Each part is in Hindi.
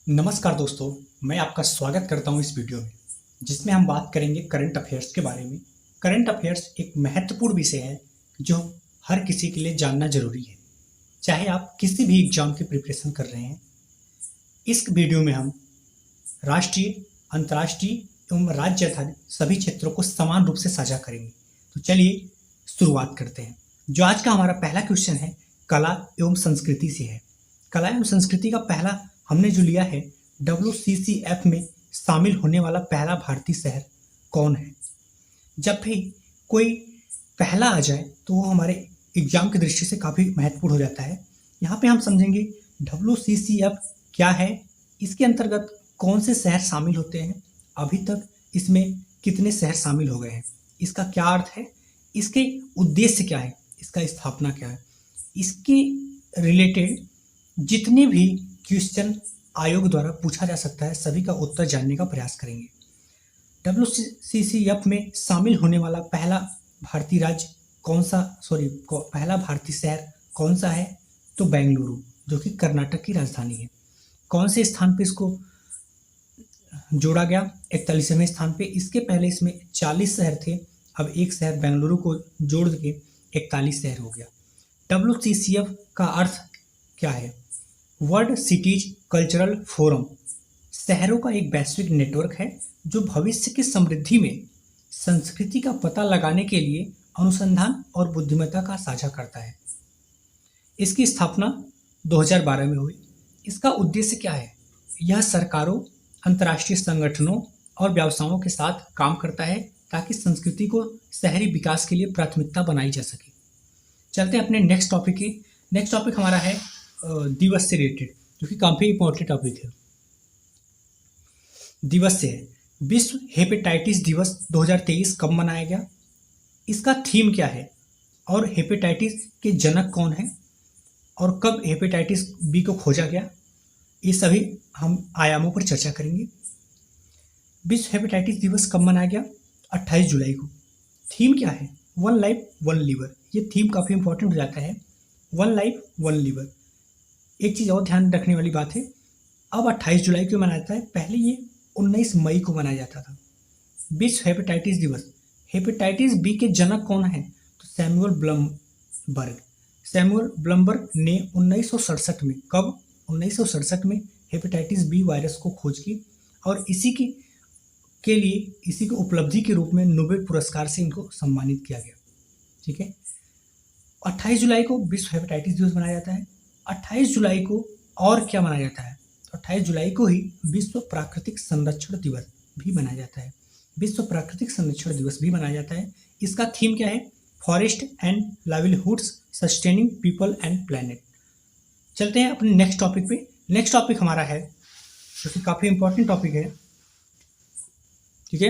नमस्कार दोस्तों, मैं आपका स्वागत करता हूं इस वीडियो में, जिसमें हम बात करेंगे करंट अफेयर्स के बारे में। करंट अफेयर्स एक महत्वपूर्ण विषय है जो हर किसी के लिए जानना जरूरी है, चाहे आप किसी भी एग्जाम की प्रिपरेशन कर रहे हैं। इस वीडियो में हम राष्ट्रीय, अंतर्राष्ट्रीय एवं राज्य आधारित सभी क्षेत्रों को समान रूप से साझा करेंगे। तो चलिए शुरुआत करते हैं। जो आज का हमारा पहला क्वेश्चन है, कला एवं संस्कृति से है। कला एवं संस्कृति का पहला हमने जो लिया है, WCCF में शामिल होने वाला पहला भारतीय शहर कौन है। जब भी कोई पहला आ जाए तो वो हमारे एग्जाम की दृष्टि से काफ़ी महत्वपूर्ण हो जाता है। यहाँ पे हम समझेंगे WCCF क्या है, इसके अंतर्गत कौन से शहर शामिल होते हैं, अभी तक इसमें कितने शहर शामिल हो गए हैं, इसका क्या अर्थ है, इसके उद्देश्य क्या है, इसका स्थापना क्या है, इसके रिलेटेड जितने भी क्वेश्चन आयोग द्वारा पूछा जा सकता है सभी का उत्तर जानने का प्रयास करेंगे। WCCF में शामिल होने वाला पहला भारतीय राज्य कौन सा, पहला भारतीय शहर कौन सा है, तो बेंगलुरु, जो कि कर्नाटक की राजधानी है। कौन से स्थान पे इसको जोड़ा गया, 41वें स्थान पे। इसके पहले इसमें 40 शहर थे, अब एक शहर बेंगलुरु को जोड़ के 41 शहर हो गया। WCCF का अर्थ क्या है? वर्ल्ड सिटीज कल्चरल फोरम, शहरों का एक वैश्विक नेटवर्क है जो भविष्य की समृद्धि में संस्कृति का पता लगाने के लिए अनुसंधान और बुद्धिमत्ता का साझा करता है। इसकी स्थापना 2012 में हुई। इसका उद्देश्य क्या है? यह सरकारों, अंतर्राष्ट्रीय संगठनों और व्यवसायों के साथ काम करता है ताकि संस्कृति को शहरी विकास के लिए प्राथमिकता बनाई जा सके। चलते हैं अपने नेक्स्ट टॉपिक की। नेक्स्ट टॉपिक हमारा है दिवस से रिलेटेड, जो कि काफ़ी इंपॉर्टेंट टॉपिक है। दिवस से है, विश्व हेपेटाइटिस दिवस 2023 कब मनाया गया, इसका थीम क्या है, और हेपेटाइटिस के जनक कौन है, और कब हेपेटाइटिस बी को खोजा गया, ये सभी हम आयामों पर चर्चा करेंगे। विश्व हेपेटाइटिस दिवस कब मनाया गया? 28 जुलाई को। थीम क्या है? One life one liver. ये थीम काफ़ी इंपॉर्टेंट हो जाता है, वन लाइफ वन लीवर। एक चीज़ और ध्यान रखने वाली बात है, अब 28 जुलाई को मनाया जाता है, पहले ये 19 मई को मनाया जाता था। विश्व हेपेटाइटिस दिवस, हेपेटाइटिस बी के जनक कौन है? तो सैमुअल ब्लमबर्ग। सैमुअल ब्लमबर्ग ने 1967 में, कब? 1967 में हेपेटाइटिस बी वायरस को खोज की, और इसी के लिए, इसी की उपलब्धि के रूप में नोबेल पुरस्कार से इनको सम्मानित किया गया। ठीक है, 28 जुलाई को विश्व हेपेटाइटिस दिवस मनाया जाता है। 28 जुलाई को और क्या मनाया जाता है? 28 जुलाई को ही विश्व प्राकृतिक संरक्षण दिवस भी मनाया जाता है। विश्व प्राकृतिक संरक्षण दिवस भी मनाया जाता है। इसका थीम क्या है? Forest and livelihoods sustaining people and planet. चलते हैं अपने नेक्स्ट टॉपिक पे। नेक्स्ट टॉपिक हमारा है, जो कि काफ़ी इंपॉर्टेंट टॉपिक है। ठीक है,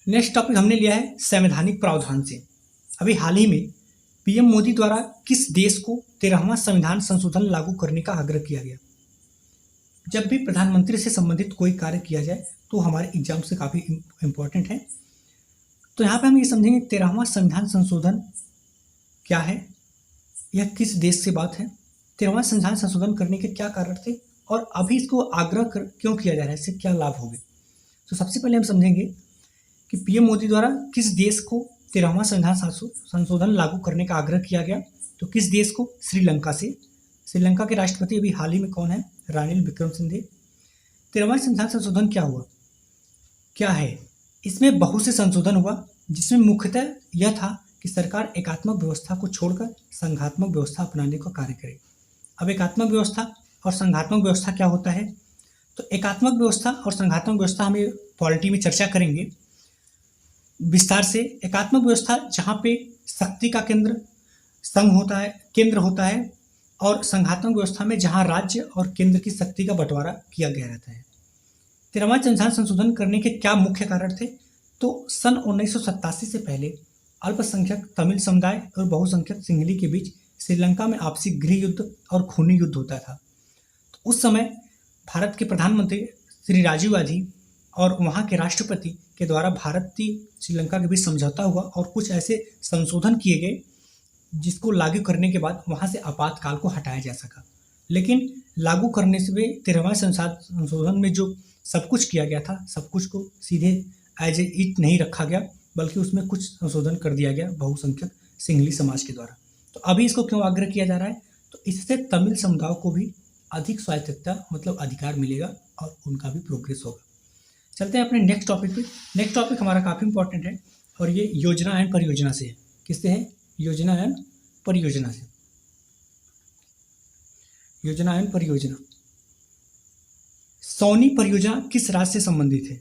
नेक्स्ट टॉपिक हमने लिया है संवैधानिक प्रावधान से। अभी हाल ही में पीएम मोदी द्वारा किस देश को 13वां संविधान संशोधन लागू करने का आग्रह किया गया? जब भी प्रधानमंत्री से संबंधित कोई कार्य किया जाए तो हमारे एग्जाम से काफ़ी इम्पोर्टेंट है। तो यहाँ पे हम ये समझेंगे 13वां संविधान संशोधन क्या है, यह किस देश से बात है, 13वां संविधान संशोधन करने के क्या कारण थे, और अभी इसको आग्रह क्यों किया जा रहा है, इससे क्या लाभ होंगे। तो सबसे पहले हम समझेंगे कि पीएम मोदी द्वारा किस देश को 13वां संविधान संशोधन लागू करने का आग्रह किया गया। तो किस देश को? श्रीलंका से। श्रीलंका के राष्ट्रपति अभी हाल ही में कौन है? रानिल विक्रमसिंघे। 13वां संविधान संशोधन क्या हुआ, क्या है? इसमें बहुत से संशोधन हुआ, जिसमें मुख्यतः यह था कि सरकार एकात्मक व्यवस्था को छोड़कर संघात्मक व्यवस्था अपनाने का कार्य करे। अब एकात्मक व्यवस्था और संघात्मक व्यवस्था क्या होता है? तो एकात्मक व्यवस्था और संघात्मक व्यवस्था हमें पॉलिटी में चर्चा करेंगे विस्तार से। एकात्मक व्यवस्था जहाँ पे शक्ति का केंद्र होता है, और संघात्मक व्यवस्था में जहाँ राज्य और केंद्र की शक्ति का बंटवारा किया गया रहता है। 13वां संविधान संशोधन करने के क्या मुख्य कारण थे? तो सन 1987 से पहले अल्पसंख्यक तमिल समुदाय और बहुसंख्यक सिंहली के बीच श्रीलंका में आपसी गृह युद्ध और खूनी युद्ध होता था। तो उस समय भारत के प्रधानमंत्री श्री राजीव गांधी और वहाँ के राष्ट्रपति के द्वारा भारतीय श्रीलंका के बीच समझौता हुआ, और कुछ ऐसे संशोधन किए गए जिसको लागू करने के बाद वहाँ से आपातकाल को हटाया जा सका। लेकिन लागू करने से वे 13वां संशोधन में जो सब कुछ किया गया था, सब कुछ को सीधे एज ए इट नहीं रखा गया, बल्कि उसमें कुछ संशोधन कर दिया गया बहुसंख्यक सिंघली समाज के द्वारा। तो अभी इसको क्यों आग्रह किया जा रहा है? तो इससे तमिल समुदाय को भी अधिक स्वायत्तता मतलब अधिकार मिलेगा और उनका भी प्रोग्रेस होगा। चलते हैं अपने नेक्स्ट टॉपिक पे। नेक्स्ट टॉपिक हमारा काफ़ी इंपॉर्टेंट है और ये योजना एंड परियोजना से है। किससे है? योजना एंड परियोजना से। योजना एंड परियोजना। सोनी परियोजना किस राज्य से संबंधित है?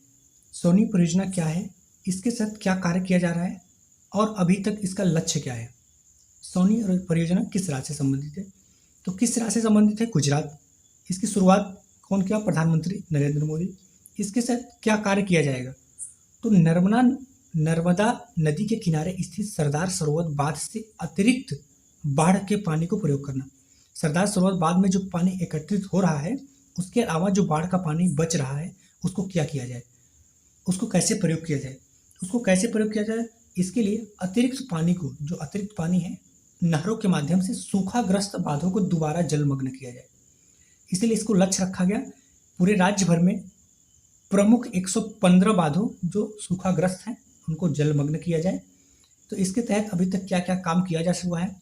सोनी परियोजना क्या है, इसके साथ क्या कार्य किया जा रहा है और अभी तक इसका लक्ष्य क्या है? सोनी परियोजना किस राज्य से संबंधित है? तो किस राज्य से संबंधित है? गुजरात। इसकी शुरुआत कौन किया? प्रधानमंत्री नरेंद्र मोदी। इसके साथ क्या कार्य किया जाएगा? तो नर्मदा नदी के किनारे स्थित सरदार सरोवर बांध से अतिरिक्त बाढ़ के पानी को प्रयोग करना। सरदार सरोवर बांध में जो पानी एकत्रित हो रहा है, उसके अलावा जो बाढ़ का पानी बच रहा है, उसको क्या किया जाए, उसको कैसे प्रयोग किया जाए? उसको कैसे प्रयोग किया जाए? इसके लिए अतिरिक्त पानी को, जो अतिरिक्त पानी है, नहरों के माध्यम से सूखाग्रस्त बांधों को दोबारा जलमग्न किया जाए। इसीलिए इसको लक्ष्य रखा गया पूरे राज्य भर में प्रमुख 115 बांधों जो सूखाग्रस्त हैं उनको जलमग्न किया जाए। तो इसके तहत अभी तक क्या क्या काम किया जा चुका है?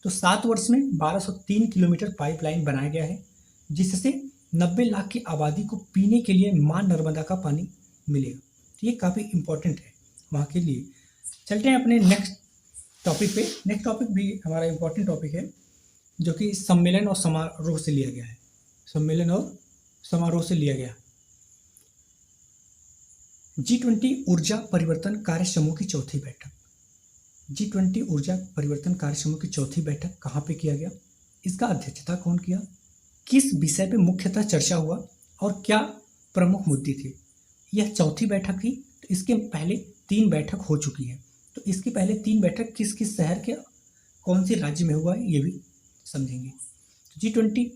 तो 7 वर्ष में 1203 किलोमीटर पाइपलाइन बनाया गया है, जिससे 90 लाख की आबादी को पीने के लिए मां नर्मदा का पानी मिलेगा। तो ये काफ़ी इंपॉर्टेंट है वहाँ के लिए। चलते हैं अपने नेक्स्ट टॉपिक पे। नेक्स्ट टॉपिक भी हमारा इंपॉर्टेंट टॉपिक है, जो कि सम्मेलन और समारोह से लिया गया है। सम्मेलन और समारोह से लिया गया। G20 ऊर्जा परिवर्तन कार्य समूह की चौथी बैठक। G20 ऊर्जा परिवर्तन कार्य समूह की चौथी बैठक कहाँ पे किया गया? इसका अध्यक्षता कौन किया? किस विषय पे मुख्यतः चर्चा हुआ और क्या प्रमुख मुद्दे थे? यह चौथी बैठक थी। तो इसके पहले 3 बैठक हो चुकी है। तो इसकी पहले 3 बैठक किस किस शहर के कौन से राज्य में हुआ है, ये भी समझेंगे। G20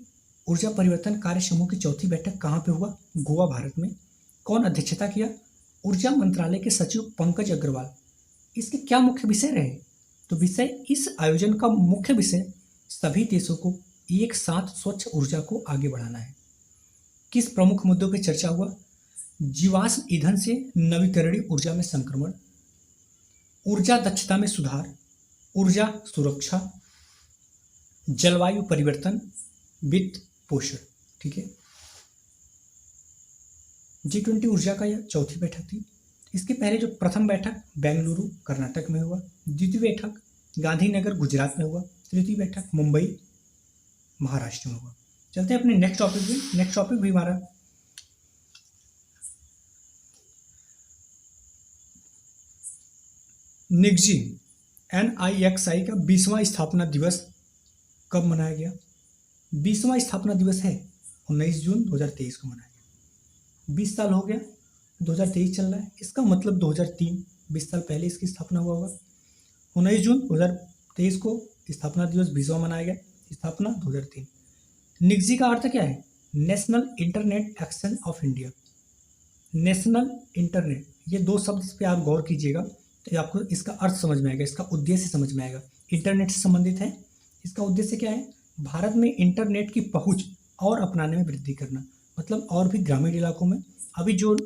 ऊर्जा परिवर्तन कार्य समूह की चौथी बैठक कहाँ पे हुआ? गोवा, भारत में। कौन अध्यक्षता किया? ऊर्जा मंत्रालय के सचिव पंकज अग्रवाल। इसके क्या मुख्य विषय रहे? तो इस आयोजन का मुख्य विषय सभी देशों को एक साथ स्वच्छ ऊर्जा को आगे बढ़ाना है। किस प्रमुख मुद्दों पर चर्चा हुआ? जीवाश्म ईंधन से नवीकरणीय ऊर्जा में संक्रमण, ऊर्जा दक्षता में सुधार, ऊर्जा सुरक्षा, जलवायु परिवर्तन, वित्त पोषण। ठीक है, G20 ऊर्जा का यह चौथी बैठक थी। इसके पहले जो प्रथम बैठक बेंगलुरु कर्नाटक में हुआ, द्वितीय बैठक गांधीनगर गुजरात में हुआ, तृतीय बैठक मुंबई महाराष्ट्र में हुआ। चलते हैं अपने नेक्स्ट टॉपिक भी। नेक्स्ट टॉपिक भी हमारा निग्जी NIXI का 20वां स्थापना दिवस कब मनाया गया? 20वां स्थापना दिवस है 19 जून 2023 को मनाया गया। 20 साल हो गया, 2023 चल रहा है, इसका मतलब 2003, 20 साल पहले इसकी स्थापना हुआ होगा। 19 जून 2023 को स्थापना दिवस 20वां मनाया गया। स्थापना 2003। निग्जी का अर्थ क्या है? National internet action of India. National internet, ये 2 शब्द पे आप गौर कीजिएगा तो आपको इसका अर्थ समझ में आएगा, इसका उद्देश्य समझ में आएगा। इंटरनेट से संबंधित है। इसका उद्देश्य क्या है? भारत में इंटरनेट की पहुंच और अपनाने में वृद्धि करना, मतलब और भी ग्रामीण इलाकों में अभी जो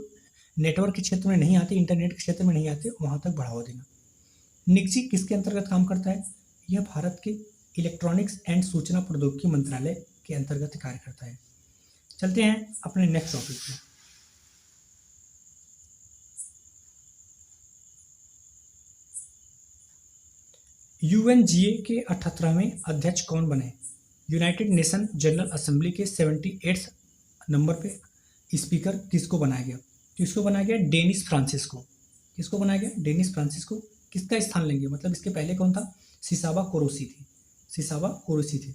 नेटवर्क के क्षेत्र में नहीं आते, इंटरनेट के क्षेत्र में नहीं आते, वहां तक बढ़ावा देना। निग्जी किसके अंतर्गत काम करता है? यह भारत के इलेक्ट्रॉनिक्स एंड सूचना प्रौद्योगिकी मंत्रालय के अंतर्गत कार्य करता है। चलते हैं अपने नेक्स्ट टॉपिक पे। UNGA के 78वें अध्यक्ष कौन बने? यूनाइटेड नेशन जनरल असेंबली के 78 नंबर पे स्पीकर किसको बनाया गया? किसको बनाया गया? Dennis Francisco. किसको बनाया गया? Dennis Francisco. किसका स्थान लेंगे? मतलब इसके पहले कौन था? सिसाबा कोरोसी थी। सिसाबा कोरोसी थे।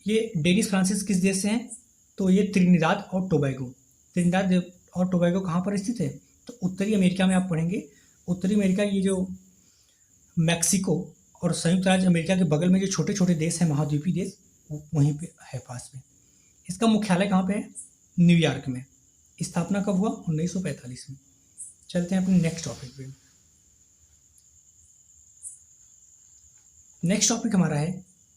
ये डेनिस फ्रांसिस किस देश से हैं? तो ये त्रिनिदाद और टोबैगो। त्रिनिदाद और टोबैगो कहाँ पर स्थित है? तो उत्तरी अमेरिका में आप पढ़ेंगे। उत्तरी अमेरिका, ये जो मैक्सिको और संयुक्त राज्य अमेरिका के बगल में जो छोटे छोटे देश हैं, महाद्वीपीय देश, वहीं पे है पास में। इसका मुख्यालय कहाँ पे है? न्यूयॉर्क में। स्थापना कब हुआ? 1945 में। चलते हैं अपने नेक्स्ट टॉपिक पे। नेक्स्ट टॉपिक हमारा है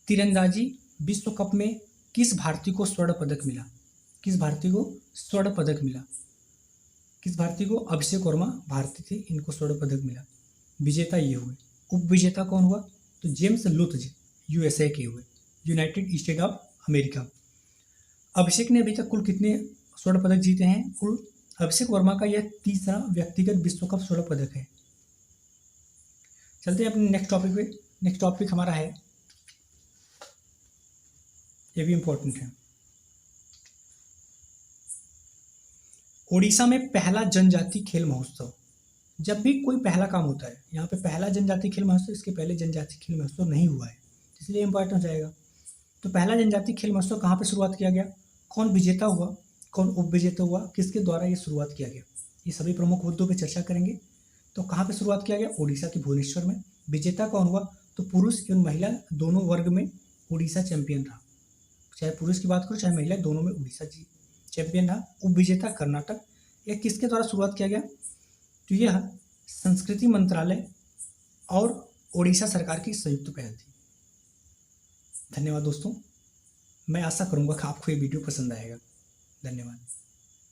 तीरंदाजी विश्व कप में किस भारतीय को स्वर्ण पदक मिला? किस भारतीय को स्वर्ण पदक मिला? किस भारतीय को? अभिषेक वर्मा भारतीय थे, इनको स्वर्ण पदक मिला। विजेता ये हुए। उप विजेता कौन हुआ? तो जेम्स लुथज यूएसए के हुए, यूनाइटेड स्टेट ऑफ अमेरिका। अभिषेक ने अभी तक कुल कितने स्वर्ण पदक जीते हैं? कुल अभिषेक वर्मा का यह तीसरा व्यक्तिगत विश्व कप स्वर्ण पदक है। चलते हैं अपने नेक्स्ट टॉपिक पे। नेक्स्ट टॉपिक हमारा है, ये भी इंपॉर्टेंट है, ओडिशा में पहला जनजातीय खेल महोत्सव। जब भी कोई पहला काम होता है, यहाँ पे पहला जनजातीय खेल महोत्सव, इसके पहले जनजातीय खेल महोत्सव नहीं हुआ है, इसलिए इंपॉर्टेंट हो जाएगा। तो पहला जनजातीय खेल महोत्सव कहाँ पे शुरुआत किया गया? कौन विजेता हुआ? कौन उप विजेता हुआ? किसके द्वारा ये शुरुआत किया गया? ये सभी प्रमुख मुद्दों पे चर्चा करेंगे। तो कहाँ पे शुरुआत किया गया? ओडिशा के भुवनेश्वर में। विजेता कौन हुआ? तो पुरुष एवं महिला दोनों वर्ग में उड़ीसा चैंपियन रहा। चाहे पुरुष की बात करो चाहे महिला, दोनों में उड़ीसा जी चैंपियन रहा। उप विजेता कर्नाटक। यह किसके द्वारा शुरुआत किया गया? तो यह संस्कृति मंत्रालय और ओडिशा सरकार की संयुक्त पहल थी। धन्यवाद दोस्तों, मैं आशा करूंगा कि आपको ये वीडियो पसंद आएगा। धन्यवाद।